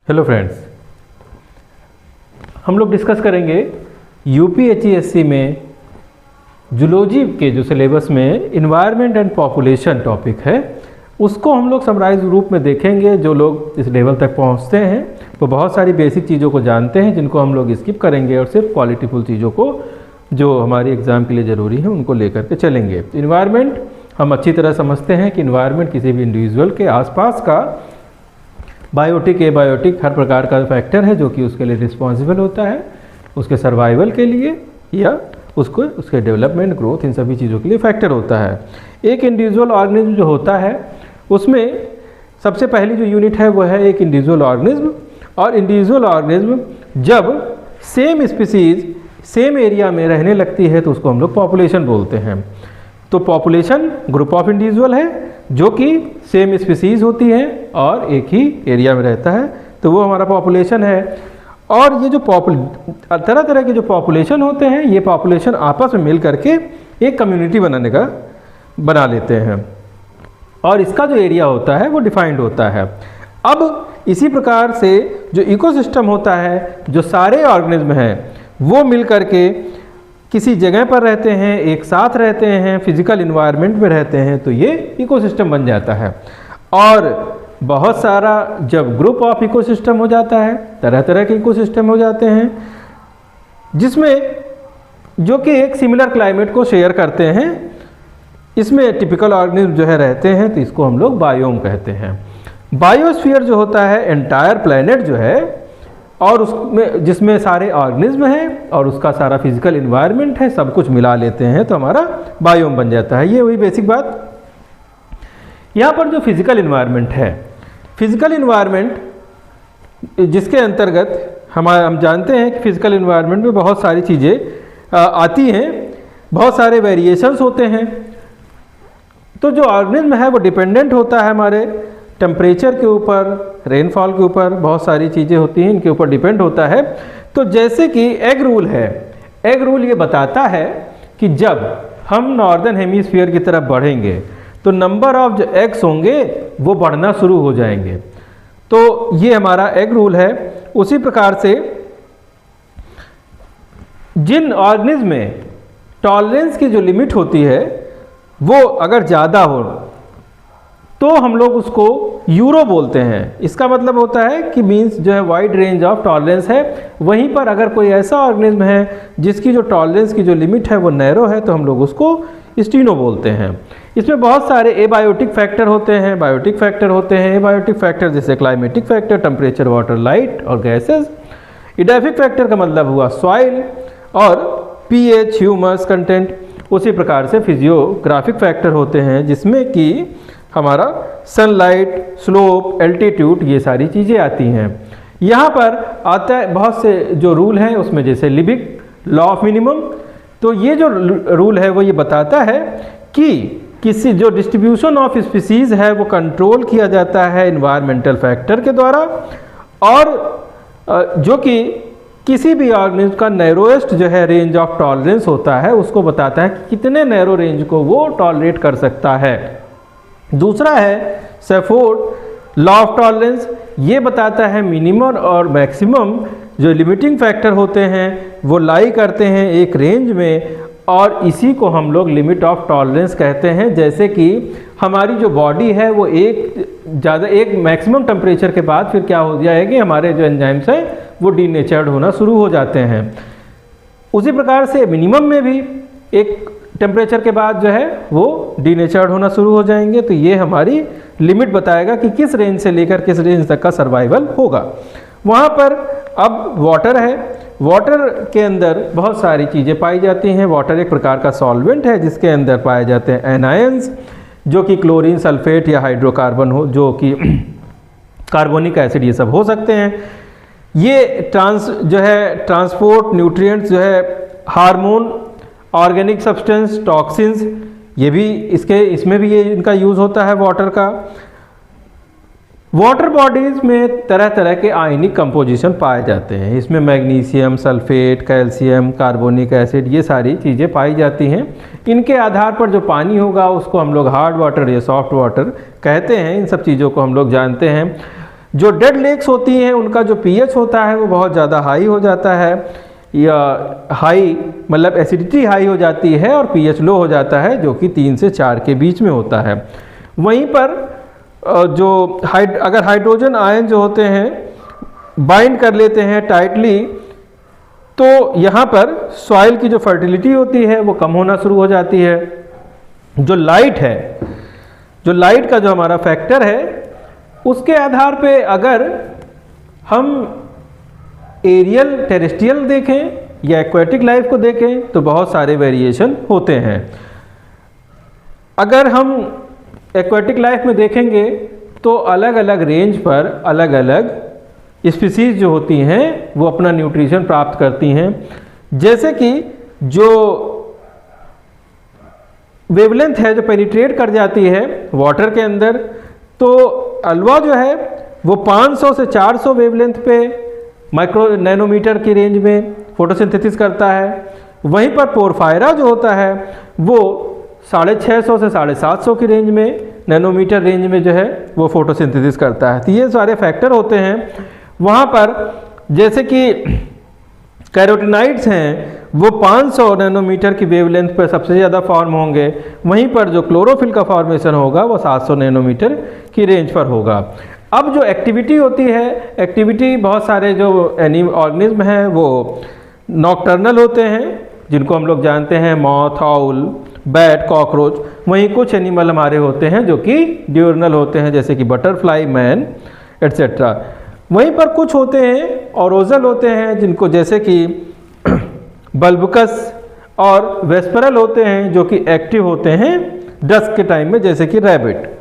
Hello friends, हम लोग discuss करेंगे यूपीएचईएससी में जूलॉजी के जो सिलेबस में इन्वायरमेंट एंड पॉपुलेशन टॉपिक है उसको हम लोग समराइज रूप में देखेंगे। जो लोग इस लेवल तक पहुंचते हैं वो बहुत सारी बेसिक चीज़ों को जानते हैं जिनको हम लोग स्किप करेंगे और सिर्फ क्वालिटीफुल चीज़ों को जो हमारी एग्ज़ाम के लिए ज़रूरी है उनको लेकर के चलेंगे। इन्वायरमेंट हम अच्छी तरह समझते हैं कि इन्वायरमेंट किसी भी इंडिविजुअल के आसपास का बायोटिक एबायोटिक हर प्रकार का फैक्टर है जो कि उसके लिए रिस्पॉन्सिबल होता है, उसके सर्वाइवल के लिए या उसको उसके डेवलपमेंट ग्रोथ इन सभी चीज़ों के लिए फैक्टर होता है। एक इंडिविजुअल ऑर्गेनिज्म जो होता है उसमें सबसे पहली जो यूनिट है वो है एक इंडिविजुअल ऑर्गेनिज्म। और इंडिविजुअल ऑर्गेनिज्म जब सेम स्पीसीज सेम एरिया में रहने लगती है तो उसको हम लोग पॉपुलेशन बोलते हैं। तो पॉपुलेशन ग्रुप ऑफ इंडिविजुअल है जो कि सेम स्पीसीज होती है और एक ही एरिया में रहता है, तो वो हमारा पॉपुलेशन है। और ये जो तरह तरह के जो पॉपुलेशन होते हैं ये पॉपुलेशन आपस में मिल करके एक कम्युनिटी बना लेते हैं और इसका जो एरिया होता है वो डिफाइंड होता है। अब इसी प्रकार से जो इकोसिस्टम होता है, जो सारे ऑर्गेनिज्म हैं वो मिल करके किसी जगह पर रहते हैं, एक साथ रहते हैं, फिजिकल इन्वायरमेंट में रहते हैं, तो ये इकोसिस्टम बन जाता है। और बहुत सारा जब ग्रुप ऑफ इकोसिस्टम हो जाता है, तरह तरह के इकोसिस्टम हो जाते हैं जिसमें जो कि एक सिमिलर क्लाइमेट को शेयर करते हैं, इसमें टिपिकल ऑर्गेनिज्म जो है रहते हैं, तो इसको हम लोग बायोम कहते हैं। बायोस्फीयर जो होता है एंटायर प्लैनेट जो है और उसमें जिसमें सारे ऑर्गेनिज्म हैं और उसका सारा फिजिकल इन्वायरमेंट है, सब कुछ मिला लेते हैं तो हमारा बायोम बन जाता है। ये वही बेसिक बात। यहाँ पर जो फिजिकल इन्वायरमेंट है, फिजिकल इन्वायरमेंट जिसके अंतर्गत हम जानते हैं कि फिजिकल इन्वायरमेंट में बहुत सारी चीज़ें आती हैं, बहुत सारे वेरिएशंस होते हैं। तो जो ऑर्गेनिज्म है वो डिपेंडेंट होता है हमारे टेम्परेचर के ऊपर, रेनफॉल के ऊपर, बहुत सारी चीज़ें होती हैं इनके ऊपर डिपेंड होता है। तो जैसे कि एग रूल है, एग रूल ये बताता है कि जब हम नॉर्दर्न हेमीस्फीयर की तरफ बढ़ेंगे तो नंबर ऑफ जो एग्स होंगे वो बढ़ना शुरू हो जाएंगे। तो ये हमारा एग रूल है। उसी प्रकार से जिन ऑर्गेनिज्म में टॉलरेंस की जो लिमिट होती है वो अगर ज़्यादा हो तो हम लोग उसको यूरो बोलते हैं। इसका मतलब होता है कि मीन्स जो है वाइड रेंज ऑफ टॉलरेंस है। वहीं पर अगर कोई ऐसा ऑर्गेनिज्म है जिसकी जो टॉलरेंस की जो लिमिट है वो नैरो है तो हम लोग उसको स्टीनो बोलते हैं। इसमें बहुत सारे एबायोटिक फैक्टर होते हैं, बायोटिक फैक्टर होते हैं। एबायोटिक फैक्टर जैसे climatic factor, temperature, water, light और गैसेस। इडेफिक फैक्टर का मतलब हुआ सॉइल और पीएच, ह्यूमस कंटेंट। उसी प्रकार से फिजियोग्राफिक फैक्टर होते हैं जिसमें कि हमारा सनलाइट, स्लोप, एल्टीट्यूड, ये सारी चीज़ें आती हैं। यहाँ पर आता है बहुत से जो रूल हैं उसमें जैसे लिबिक लॉ ऑफ मिनिमम। तो ये जो रूल है वो ये बताता है कि किसी जो डिस्ट्रीब्यूशन ऑफ स्पीसीज है वो कंट्रोल किया जाता है इन्वायरमेंटल फैक्टर के द्वारा, और जो कि किसी भी ऑर्गेनिज्म का नैरोएस्ट जो है रेंज ऑफ टॉलरेंस होता है उसको बताता है कि कितने नैरो रेंज को वो टॉलरेट कर सकता है। दूसरा है सैफोर्ड लॉ ऑफ टॉलरेंस। ये बताता है मिनिमम और मैक्सिमम जो लिमिटिंग फैक्टर होते हैं वो लाई करते हैं एक रेंज में, और इसी को हम लोग लिमिट ऑफ टॉलरेंस कहते हैं। जैसे कि हमारी जो बॉडी है वो एक मैक्सिमम टेम्परेचर के बाद फिर क्या हो जाएगी, हमारे जो एंजाइम्स हैं वो डीनेचर्ड होना शुरू हो जाते हैं। उसी प्रकार से मिनिमम में भी एक टेम्परेचर के बाद जो है वो डीनेचर्ड होना शुरू हो जाएंगे। तो ये हमारी लिमिट बताएगा कि किस रेंज से लेकर किस रेंज तक का सर्वाइवल होगा। वहाँ पर अब वाटर है, वाटर के अंदर बहुत सारी चीज़ें पाई जाती हैं। वाटर एक प्रकार का सॉल्वेंट है जिसके अंदर पाए जाते हैं एनायंस जो कि क्लोरीन, सल्फेट या हाइड्रोकार्बन हो, जो कि कार्बोनिक एसिड, ये सब हो सकते हैं। ये ट्रांसपोर्ट न्यूट्रिएंट्स जो है, हार्मोन, ऑर्गेनिक सब्सटेंस, टॉक्सिन्स, ये भी इसमें भी ये इनका यूज़ होता है वाटर का। वाटर बॉडीज़ में तरह तरह के आयनिक कंपोजिशन पाए जाते हैं। इसमें magnesium, sulphate, calcium, carbonic acid, ये सारी चीज़ें पाई जाती हैं। इनके आधार पर जो पानी होगा उसको हम लोग हार्ड वाटर या सॉफ्ट वाटर कहते हैं। इन सब चीज़ों को हम लोग जानते हैं। जो डेड लेक्स होती हैं उनका जो पीएच होता है वो बहुत ज़्यादा हाई हो जाता है, या हाई मतलब एसिडिटी हाई हो जाती है और पीएच लो हो जाता है, जो कि 3 से 4 के बीच में होता है। वहीं पर जो अगर हाइड्रोजन आयन जो होते हैं बाइंड कर लेते हैं टाइटली, तो यहाँ पर सॉइल की जो फर्टिलिटी होती है वो कम होना शुरू हो जाती है। जो लाइट है, जो लाइट का जो हमारा फैक्टर है, उसके आधार पे अगर हम एरियल टेरेस्ट्रियल देखें या एक्वेटिक लाइफ को देखें तो बहुत सारे वेरिएशन होते हैं। अगर हम एक्वेटिक लाइफ में देखेंगे तो अलग अलग रेंज पर अलग अलग स्पीसीज जो होती हैं वो अपना न्यूट्रिशन प्राप्त करती हैं। जैसे कि जो वेवलेंथ है जो पेनिट्रेट कर जाती है वाटर के अंदर, तो अल्वा जो है वो 500 से 400 वेवलेंथ पे माइक्रो नैनोमीटर की रेंज में फोटोसिंथेसिस करता है। वहीं पर पोरफायरा जो होता है वो 650 से 750 की रेंज में, नैनोमीटर रेंज में जो है वो फोटोसिंथेसिस करता है। तो ये सारे फैक्टर होते हैं वहाँ पर। जैसे कि कैरोटिनाइड्स हैं वो 500 नैनोमीटर की वेवलेंथ पर सबसे ज़्यादा फॉर्म होंगे, वहीं पर जो क्लोरोफिल का फॉर्मेशन होगा वो 700 नैनोमीटर की रेंज पर होगा। अब जो एक्टिविटी होती है, एक्टिविटी बहुत सारे जो ऑर्गेनिज्म हैं वो नॉकटर्नल होते हैं, जिनको हम लोग जानते हैं मॉथ, आउल, बैट, कॉकरोच। वहीं कुछ एनिमल हमारे होते हैं जो कि ड्यूरनल होते हैं, जैसे कि बटरफ्लाई, मैन एट्सेट्रा। वहीं पर कुछ होते हैं ओरोजल होते हैं, जिनको जैसे कि बल्बकस और वेस्परल होते हैं, जो कि एक्टिव होते हैं डस्क के टाइम में, जैसे कि रैबिट।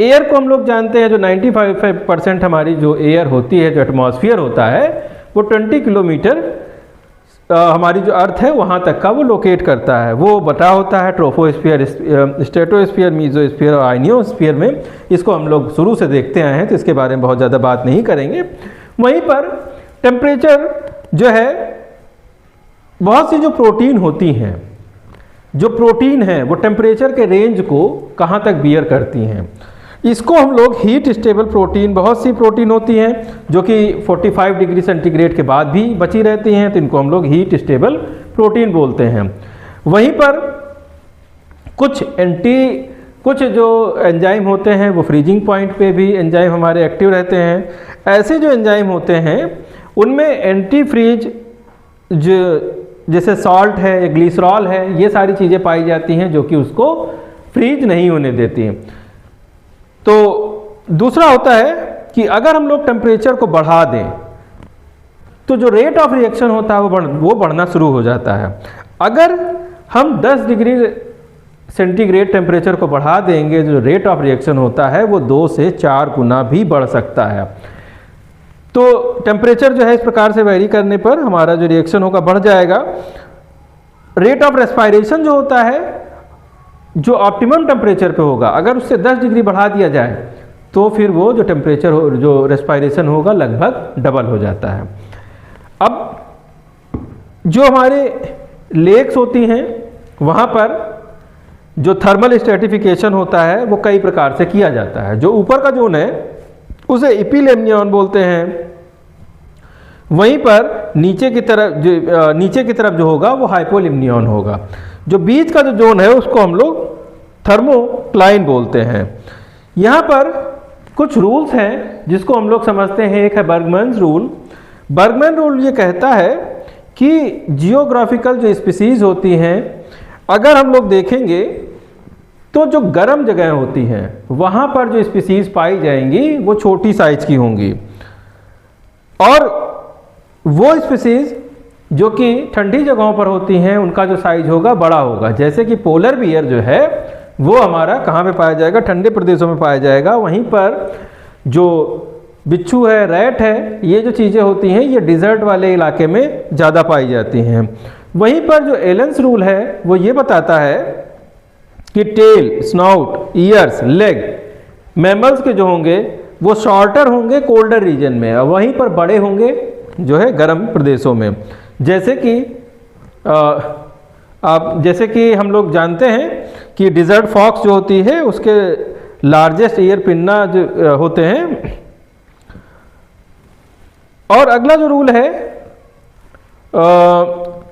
एयर को हम लोग जानते हैं, जो 95% हमारी जो एयर होती है, जो एटमॉस्फेयर होता है, वो 20 किलोमीटर हमारी जो अर्थ है वहाँ तक का वो लोकेट करता है। वो बटा होता है ट्रोपोस्फीयर, स्ट्रेटोस्फीयर, मीजोस्फीयर और आइनियोस्फीयर में। इसको हम लोग शुरू से देखते आए हैं, तो इसके बारे में बहुत ज़्यादा बात नहीं करेंगे। वहीं पर टेम्परेचर जो है, बहुत सी जो प्रोटीन होती हैं, जो प्रोटीन है वो टेम्परेचर के रेंज को कहाँ तक बियर करती हैं, इसको हम लोग हीट स्टेबल प्रोटीन, बहुत सी प्रोटीन होती हैं जो कि 45 डिग्री सेंटीग्रेड के बाद भी बची रहती हैं, तो इनको हम लोग हीट स्टेबल प्रोटीन बोलते हैं। वहीं पर कुछ जो एंजाइम होते हैं वो फ्रीजिंग पॉइंट पे भी एंजाइम हमारे एक्टिव रहते हैं। ऐसे जो एंजाइम होते हैं उनमें एंटी फ्रीज जो जैसे सॉल्ट है, ग्लिसरॉल है, ये सारी चीज़ें पाई जाती हैं जो कि उसको फ्रीज नहीं होने देती हैं। तो दूसरा होता है कि अगर हम लोग टेम्परेचर को बढ़ा दें तो जो रेट ऑफ रिएक्शन होता है वो बढ़ना शुरू हो जाता है। अगर हम 10 डिग्री सेंटीग्रेड टेम्परेचर को बढ़ा देंगे, जो रेट ऑफ रिएक्शन होता है वो 2 से 4 गुना भी बढ़ सकता है। तो टेम्परेचर जो है इस प्रकार से वेरी करने पर हमारा जो रिएक्शन होगा बढ़ जाएगा। रेट ऑफ रेस्पायरेशन जो होता है, जो ऑप्टिमम टेम्परेचर पे होगा, अगर उससे 10 डिग्री बढ़ा दिया जाए तो फिर वो जो टेम्परेचर जो रेस्पायरेशन होगा लगभग डबल हो जाता है। अब जो हमारे लेक्स होती हैं वहाँ पर जो थर्मल स्ट्रेटिफिकेशन होता है वो कई प्रकार से किया जाता है। जो ऊपर का जोन है उसे इपिलेमनियन बोलते हैं। वहीं पर नीचे की तरफ जो होगा वो हाइपोलिमनियन होगा। जो बीच का जो जोन है उसको हम लोग थर्मोक्लाइन बोलते हैं। यहाँ पर कुछ रूल्स हैं जिसको हम लोग समझते हैं। एक है बर्गमैन रूल। बर्गमैन रूल ये कहता है कि जियोग्राफिकल जो स्पीसीज होती हैं, अगर हम लोग देखेंगे तो जो गर्म जगह होती हैं वहाँ पर जो स्पीसीज पाई जाएंगी वो छोटी साइज की होंगी, और वो स्पीसीज जो कि ठंडी जगहों पर होती हैं उनका जो साइज होगा बड़ा होगा। जैसे कि पोलर बियर जो है वो हमारा कहाँ पे पाया जाएगा, ठंडे प्रदेशों में पाया जाएगा। वहीं पर जो बिच्छू है, रैट है, ये जो चीज़ें होती हैं ये डिज़र्ट वाले इलाके में ज़्यादा पाई जाती हैं। वहीं पर जो एलेंस रूल है वो ये बताता है कि tail, snout, ears, leg mammals के जो होंगे वो शॉर्टर होंगे कोल्डर रीजन में, और वहीं पर बड़े होंगे जो है गर्म प्रदेशों में। जैसे कि हम लोग जानते हैं कि डिज़र्ट फॉक्स जो होती है उसके लार्जेस्ट ईयर पिन्ना जो होते हैं और अगला जो रूल है,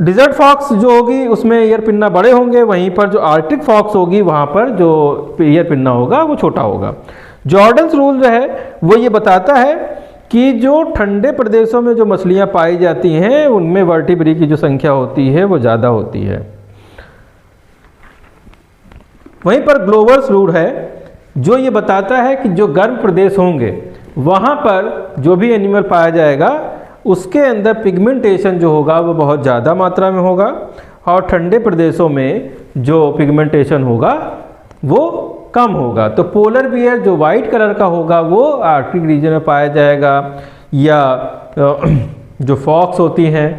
डिजर्ट फॉक्स जो होगी उसमें ईयर पिन्ना बड़े होंगे, वहीं पर जो आर्कटिक फॉक्स होगी वहाँ पर जो ईयर पिन्ना होगा वो छोटा होगा। जॉर्डन्स रूल जो है वो ये बताता है कि जो ठंडे प्रदेशों में जो मछलियाँ पाई जाती हैं उनमें वर्टिब्री की जो संख्या होती है वो ज़्यादा होती है। वहीं पर ग्लोवर्स रूल है जो ये बताता है कि जो गर्म प्रदेश होंगे वहाँ पर जो भी एनिमल पाया जाएगा उसके अंदर पिगमेंटेशन जो होगा वो बहुत ज़्यादा मात्रा में होगा, और ठंडे प्रदेशों में जो पिगमेंटेशन होगा वो कम होगा। तो पोलर बियर जो वाइट कलर का होगा वो आर्कटिक रीजन में पाया जाएगा, या जो फॉक्स होती हैं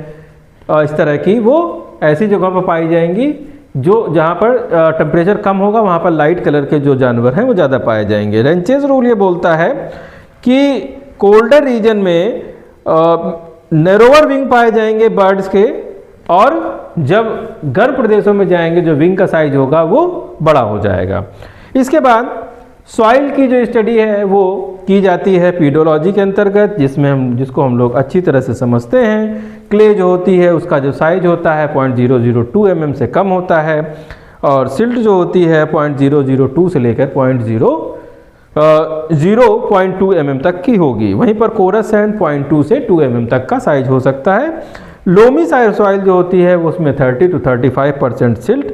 इस तरह की वो ऐसी जगहों पर पाई जाएंगी जो जहाँ पर टेम्परेचर कम होगा, वहाँ पर लाइट कलर के जो जानवर हैं वो ज़्यादा पाए जाएंगे। रेंचेस रूल ये बोलता है कि कोल्डर रीजन में नैरोवर विंग पाए जाएंगे बर्ड्स के, और जब गर्म प्रदेशों में जाएंगे जो विंग का साइज होगा वो बड़ा हो जाएगा। इसके बाद सॉइल की जो स्टडी है वो की जाती है पीडोलॉजी के अंतर्गत, जिसको हम लोग अच्छी तरह से समझते हैं। क्ले जो होती है उसका जो साइज होता है 0.002 mm से कम होता है, और सिल्ट जो होती है 0.002 से लेकर 0.2 mm तक की होगी। वहीं पर कोरस सैंड 0.2 से 2 mm तक का साइज हो सकता है। लोमी सॉइल जो होती है उसमें 30 to 35% सिल्ट,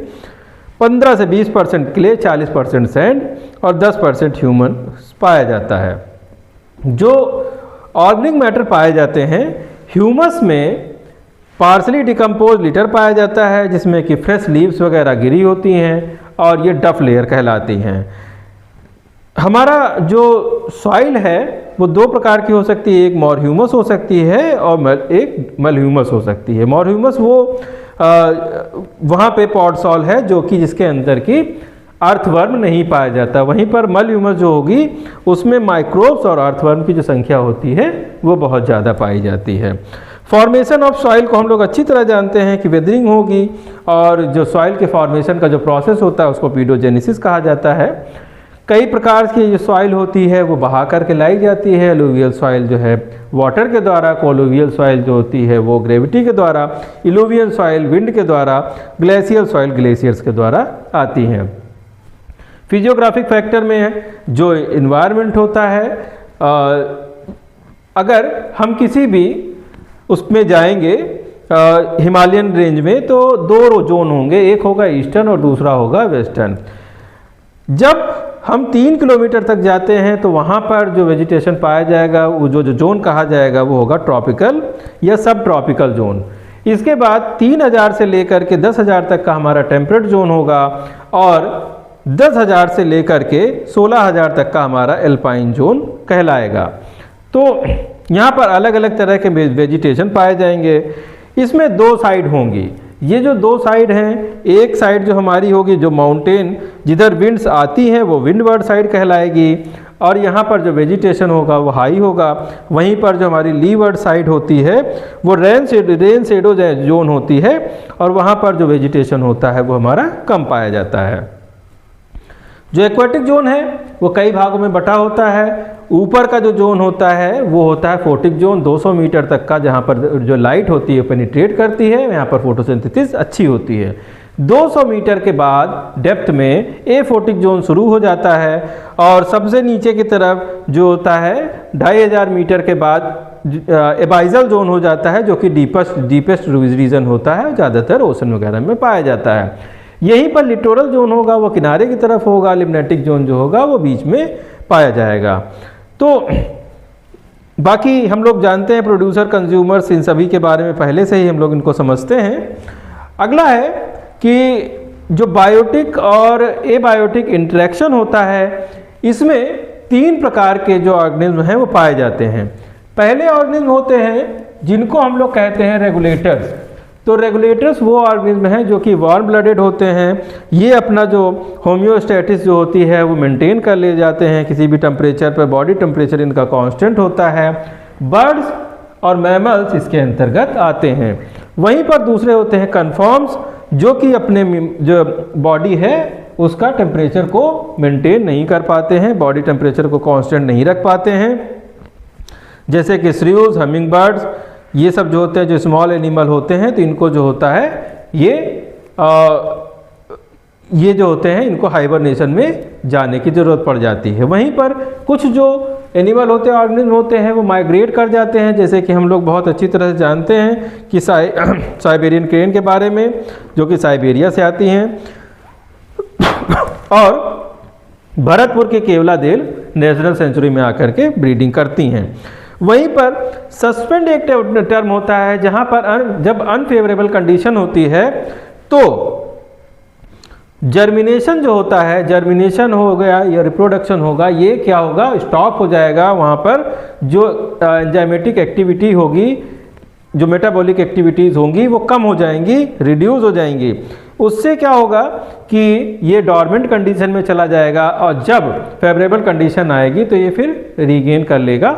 15 से 20% क्ले, 40% सैंड और 10% ह्यूमन पाया जाता है। जो ऑर्गेनिक मैटर पाए जाते हैं ह्यूमस में पार्सली डिकम्पोज लिटर पाया जाता है, जिसमें कि फ्रेश लीव्स वगैरह गिरी होती हैं, और ये डफ लेयर कहलाती हैं। हमारा जो सॉइल है वो दो प्रकार की हो सकती है, एक मोर ह्यूमस हो सकती है और एक मल ह्यूमस हो सकती है। मोर ह्यूमस वो वहाँ पे पॉड सॉल है जो कि जिसके अंदर की अर्थवर्म नहीं पाया जाता। वहीं पर मल ह्यूमस जो होगी उसमें माइक्रोब्स और अर्थवर्म की जो संख्या होती है वो बहुत ज़्यादा पाई जाती है। फॉर्मेशन ऑफ सॉइल को हम लोग अच्छी तरह जानते हैं कि वेदरिंग होगी, और जो सॉइल के फॉर्मेशन का जो प्रोसेस होता है उसको पीडोजेनेसिस कहा जाता है। कई प्रकार की जो सॉइल होती है वो बहा करके लाई जाती है। एलुवियल सॉइल जो है वाटर के द्वारा, कोलुवियल सॉइल जो होती है वो ग्रेविटी के द्वारा, इलुवियल सॉइल विंड के द्वारा, ग्लेशियल सॉइल ग्लेशियर्स के द्वारा आती हैं। फिजियोग्राफिक फैक्टर में जो इन्वायरमेंट होता है, अगर हम किसी भी उसमें जाएंगे हिमालयन रेंज में तो दो जोन होंगे, एक होगा ईस्टर्न और दूसरा होगा वेस्टर्न। जब हम 3 किलोमीटर तक जाते हैं तो वहाँ पर जो वेजिटेशन पाया जाएगा, वो जो जोन कहा जाएगा वो होगा ट्रॉपिकल या सब ट्रॉपिकल जोन। इसके बाद 3000 से लेकर के 10,000 तक का हमारा टेम्परेट जोन होगा, और 10,000 से लेकर के 16,000 तक का हमारा एल्पाइन जोन कहलाएगा। तो यहाँ पर अलग अलग तरह के वेजिटेशन पाए जाएंगे। इसमें दो साइड होंगी। ये जो दो साइड हैं, एक साइड जो हमारी होगी जो माउंटेन जिधर विंड्स आती हैं वो विंडवर्ड साइड कहलाएगी, और यहाँ पर जो वेजिटेशन होगा वो हाई होगा। वहीं पर जो हमारी लीवर्ड साइड होती है वो रेन शेडो जोन होती है, और वहाँ पर जो वेजिटेशन होता है वो हमारा कम पाया जाता है। जो एक्वाटिक जोन है वो कई भागों में बटा होता है। ऊपर का जो जोन होता है वो होता है फोटिक जोन, 200 मीटर तक का, जहाँ पर जो लाइट होती है पेनिट्रेट करती है, यहाँ पर फोटोसिंथेसिस अच्छी होती है। 200 मीटर के बाद डेप्थ में एफोटिक जोन शुरू हो जाता है, और सबसे नीचे की तरफ जो होता है 2500 मीटर के बाद एबाइजल जोन हो जाता है, जो कि डीपेस्ट रीजन होता है, ज़्यादातर ओशन वगैरह में पाया जाता है। यहीं पर लिटोरल जोन होगा वो किनारे की तरफ होगा, लिम्नेटिक जोन जो होगा वो बीच में पाया जाएगा। तो बाकी हम लोग जानते हैं प्रोड्यूसर कंज्यूमर्स, इन सभी के बारे में पहले से ही हम लोग इनको समझते हैं। अगला है कि जो बायोटिक और एबायोटिक इंटरेक्शन होता है, इसमें 3 प्रकार के जो ऑर्गेनिज्म हैं वो पाए जाते हैं। पहले ऑर्गेनिज्म होते हैं जिनको हम लोग कहते हैं रेगुलेटर्स। तो रेगुलेटर्स वो ऑर्गेनिज्म हैं जो कि वार्म ब्लडेड होते हैं। ये अपना जो होम्योस्टेटिस जो होती है वो मेंटेन कर ले जाते हैं किसी भी टेम्परेचर पर। बॉडी टेम्परेचर इनका कांस्टेंट होता है। बर्ड्स और मैमल्स इसके अंतर्गत आते हैं। वहीं पर दूसरे होते हैं कन्फर्म्स, जो कि अपने जो बॉडी है उसका टेम्परेचर को मेंटेन नहीं कर पाते हैं, बॉडी टेम्परेचर को कांस्टेंट नहीं रख पाते हैं। जैसे कि श्रियूज, हमिंग बर्ड्स, ये सब जो होते हैं, जो स्मॉल एनिमल होते हैं, तो इनको जो होता है ये जो होते हैं इनको हाइबरनेशन में जाने की ज़रूरत पड़ जाती है। वहीं पर कुछ जो एनिमल होते हैं, ऑर्गेनिज्म होते हैं, वो माइग्रेट कर जाते हैं, जैसे कि हम लोग बहुत अच्छी तरह से जानते हैं कि साइबेरियन क्रेन के बारे में, जो कि साइबेरिया से आती हैं, और भरतपुर के केवलादेव नेशनल सेंचुरी में आकर के ब्रीडिंग करती हैं। वहीं पर सस्पेंड एक टर्म होता है जहां पर जब अनफेवरेबल कंडीशन होती है तो जर्मिनेशन जो होता है, जर्मिनेशन हो गया या रिप्रोडक्शन होगा, ये क्या होगा, स्टॉप हो जाएगा। वहाँ पर जो एंजाइमेटिक एक्टिविटी होगी, जो मेटाबॉलिक एक्टिविटीज़ होंगी वो कम हो जाएंगी, रिड्यूस हो जाएंगी। उससे क्या होगा कि ये डॉर्मेंट कंडीशन में चला जाएगा और जब फेवरेबल कंडीशन आएगी तो ये फिर रीगेन कर लेगा